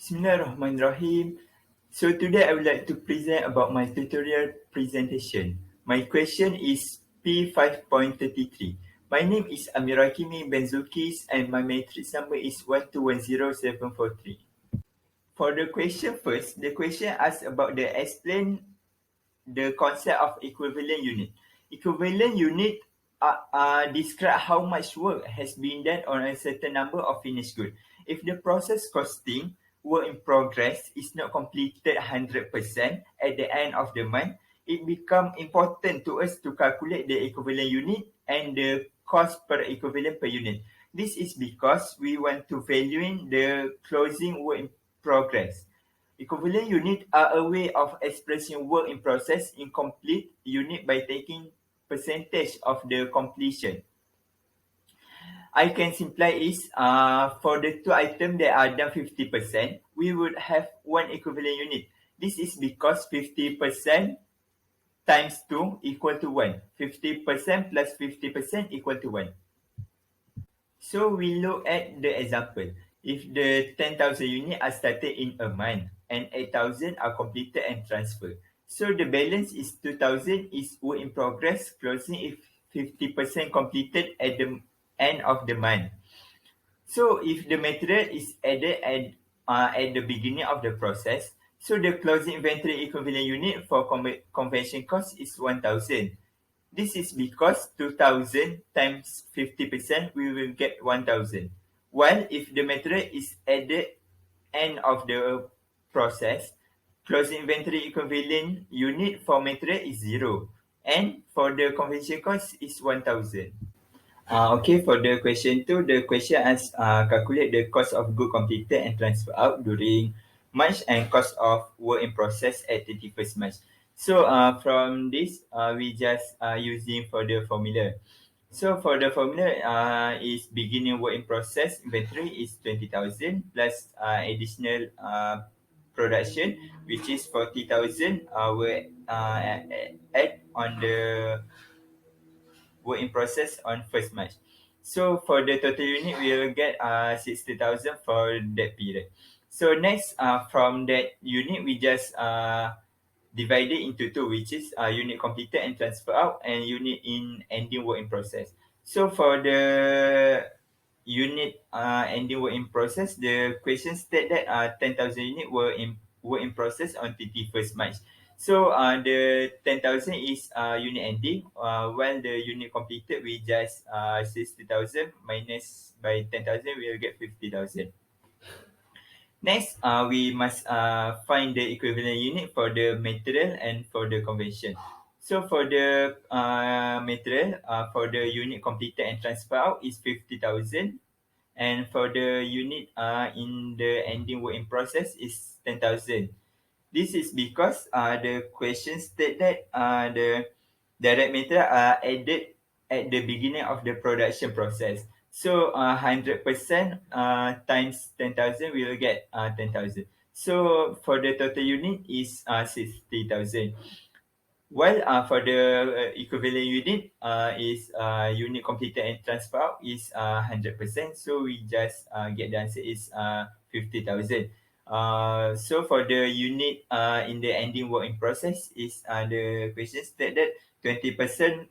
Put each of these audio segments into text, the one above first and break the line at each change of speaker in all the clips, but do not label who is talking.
Bismillahirrahmanirrahim. So today I would like to present about my tutorial presentation. My question is P5.33. My name is Amirul Hakimi bin Zulkhis and my matrix number is 1210743. For the question first, the question asks about the explain the concept of equivalent unit. Equivalent unit describe how much work has been done on a certain number of finished goods. If the process costing work in progress is not completed 100% at the end of the month, it becomes important to us to calculate the equivalent unit and the cost per equivalent per unit. This is because we want to value the closing work in progress. Equivalent unit are a way of expressing work in process in complete unit by taking percentage of the completion. I can simplify is for the two items that are done 50%, we would have one equivalent unit. This is because 50% times 2 equal to 1. 50% plus 50% equal to 1. So we look at the example. If the 10,000 units are started in a month and 8,000 are completed and transferred. So the balance is 2,000 is work in progress closing if 50% completed at the end of the month. So if the material is added at the beginning of the process, so the closing inventory equivalent unit for conversion cost is 1,000. This is because 2,000 times 50%, we will get 1,000. While if the material is at the end of the process, closing inventory equivalent unit for material is 0. And for the conversion cost is 1,000. Okay, for the question 2, the question asks calculate the cost of good completed and transfer out during March and cost of work in process at 31st March. So from this, we just using for the formula. So for the formula is beginning work in process inventory is 20,000 plus additional production, which is 40,000 will add on the work in process on 1st March. So for the total unit, we will get 60,000 for that period. So next, from that unit, we just divide it into two, which is unit completed and transfer out and unit in ending work in process. So for the unit ending work in process, the question state that 10,000 unit were in work in process on 31st March. So the 10,000 is unit ending, while the unit completed we just 60,000 minus by 10,000 we will get 50,000. Next, we must find the equivalent unit for the material and for the conversion. So for the material, for the unit completed and transfer out is 50,000. And for the unit in the ending work in process is 10,000. This is because the question state that the direct material are added at the beginning of the production process. So 100% times 10,000 we will get 10,000. So for the total unit is 60,000. While for the equivalent unit is unit completed and transfer out is 100%. So we just get the answer is 50,000. So for the unit in the ending work in process is the question state that 20%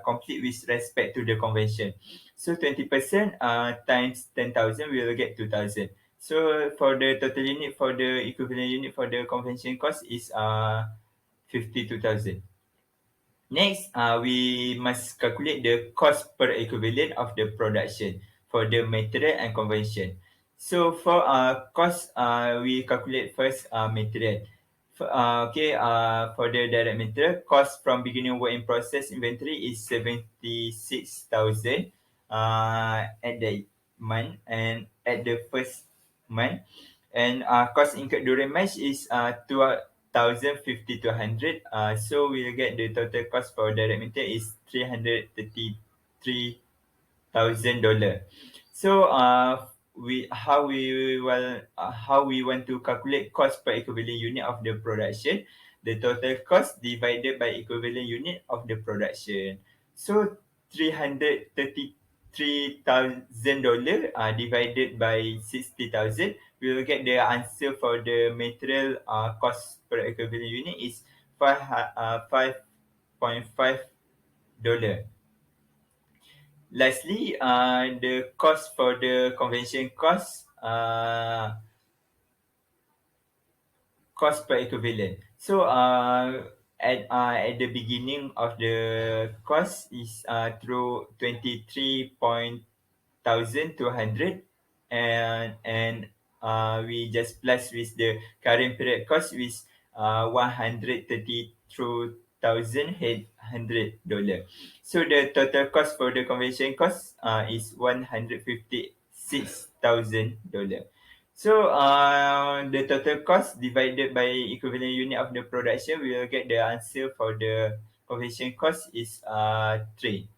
complete with respect to the convention. So 20% times 10,000 we will get 2,000. So for the total unit for the equivalent unit for the convention cost is 52,000. Next, we must calculate the cost per equivalent of the production for the material and conversion. So for cost, we calculate first material. For the direct material, cost from beginning work in process inventory is 76,000 at the month and at the first month. And cost incurred during March is 2,050 to 100. So we'll get the total cost for direct material is $333,000. So how we want to calculate cost per equivalent unit of the production? The total cost divided by equivalent unit of the production. So $333,000 divided by 60,000 we will get the answer for the material cost per equivalent unit is 5.5 dollar. Lastly, the cost for the convention cost per equivalent. So at the beginning of the cost is through 23,200, and we just plus with the current period cost with 132,100 dollar. So the total cost for the conversion cost is 156,000 dollar. So the total cost divided by equivalent unit of the production, we will get the answer for the conversion cost is 3.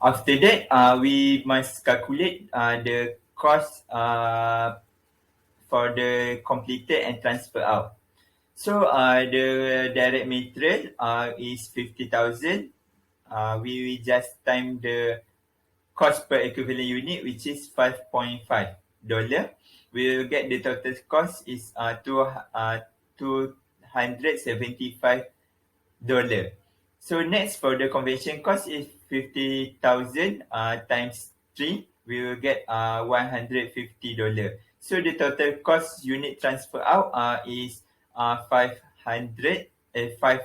After that, we must calculate the cost for the completed and transfer out. So the direct material is 50,000. We will just time the cost per equivalent unit, which is 5.5 dollar. We will get the total cost is 275 dollar. So next for the conversion cost is 50,000 times 3, we will get $150. So the total cost unit transfer out is 500 5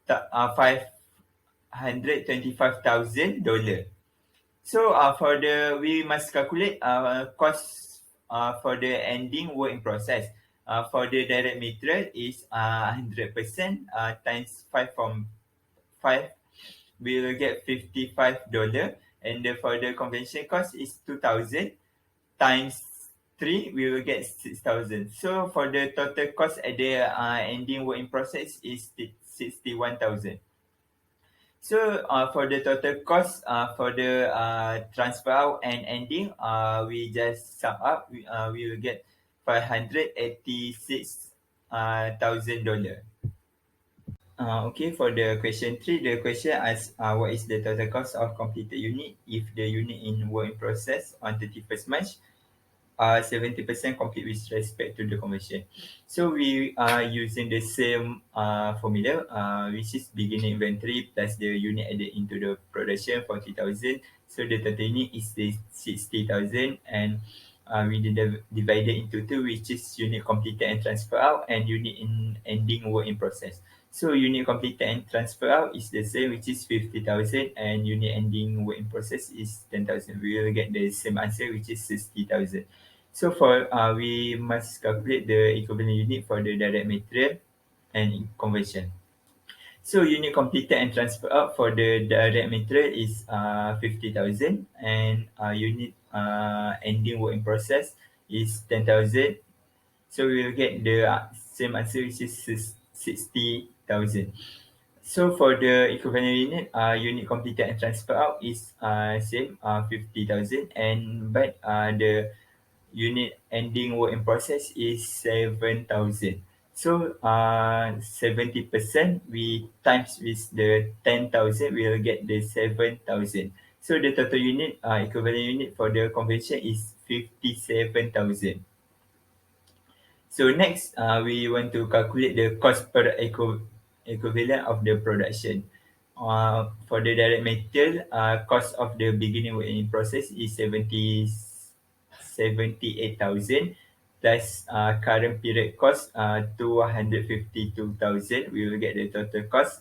$525,000. So for the we must calculate cost for the ending work in process. For the direct material is 100% times 5 from 5, we will get $55, and for the convention cost is 2,000 times 3, we will get 6,000. So for the total cost at the ending work in process is 61,000. So for the total cost for the transfer out and ending, we just sum up. We will get $586,000. Okay, for the question 3, the question asks what is the total cost of completed unit if the unit in work in process on 31st March 70% complete with respect to the conversion. So we are using the same formula, which is beginning inventory plus the unit added into the production 40,000. So the total unit is 60,000, and we divided into two, which is unit completed and transfer out, and unit in ending work in process. So unit completed and transfer out is the same, which is 50,000, and unit ending work in process is 10,000. We will get the same answer, which is 60,000. So for we must calculate the equivalent unit for the direct material and conversion. So unit completed and transfer out for the direct material is 50,000, and unit ending work in process is 10,000. So we will get the same answer, which is 60,000. So for the equivalent unit, unit completed and transfer out is same 50,000, and but the unit ending work in process is 7,000. So 70% we times with the 10,000, we will get the 7,000. So the total unit equivalent unit for the conversion is 57,000. So next, we want to calculate the cost per equivalent of the production. For the direct material, cost of the beginning work in process is 78,000 plus current period cost 252,000. We will get the total cost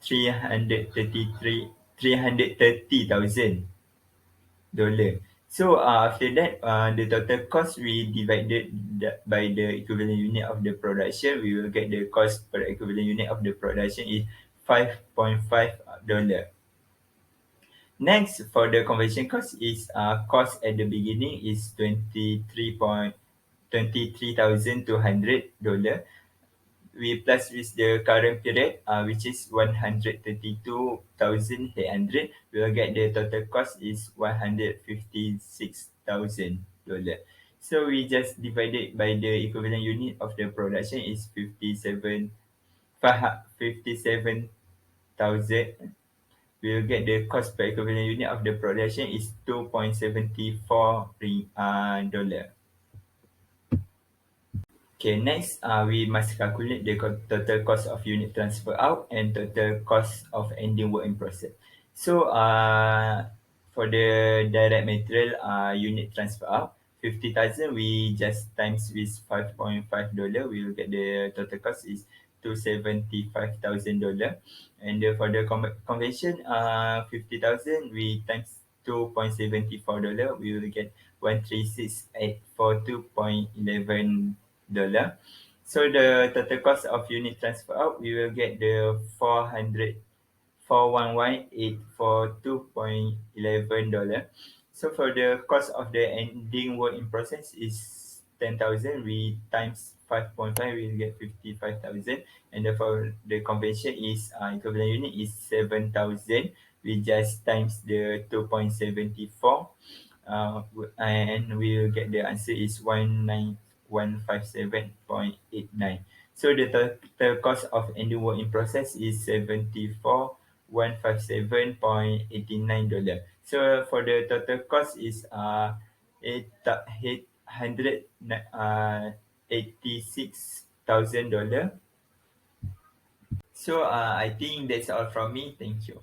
330,000 dollar. So after that, the total cost we divided by the equivalent unit of the production, we will get the cost per equivalent unit of the production is $5.5. Next, for the conversion cost is cost at the beginning is $23,200. We plus with the current period, which is 132,800, we will get the total cost is $156,000. So we just divided by the equivalent unit of the production is 57,000, we will get the cost per equivalent unit of the production is 2.74 dollar. Okay, next, we must calculate the total cost of unit transfer out and total cost of ending work in process. So, for the direct material unit transfer out, 50,000 we just times with $5.5, we will get the total cost is $275,000. And for the convention, 50,000 we times $2.74, we will get 136,842.11 So the total cost of unit transfer out, we will get the 401,842.11 So for the cost of the ending work in process is 10,000. We times 5.5, we will get 55,000. And for the convention is equivalent unit is 7,000. We just times the 2.74 and we will get the answer is 19157.89. So the total cost of ending work in process is 74,157.89 So for the total cost is 86,000 dollar. So I think that's all from me. Thank you.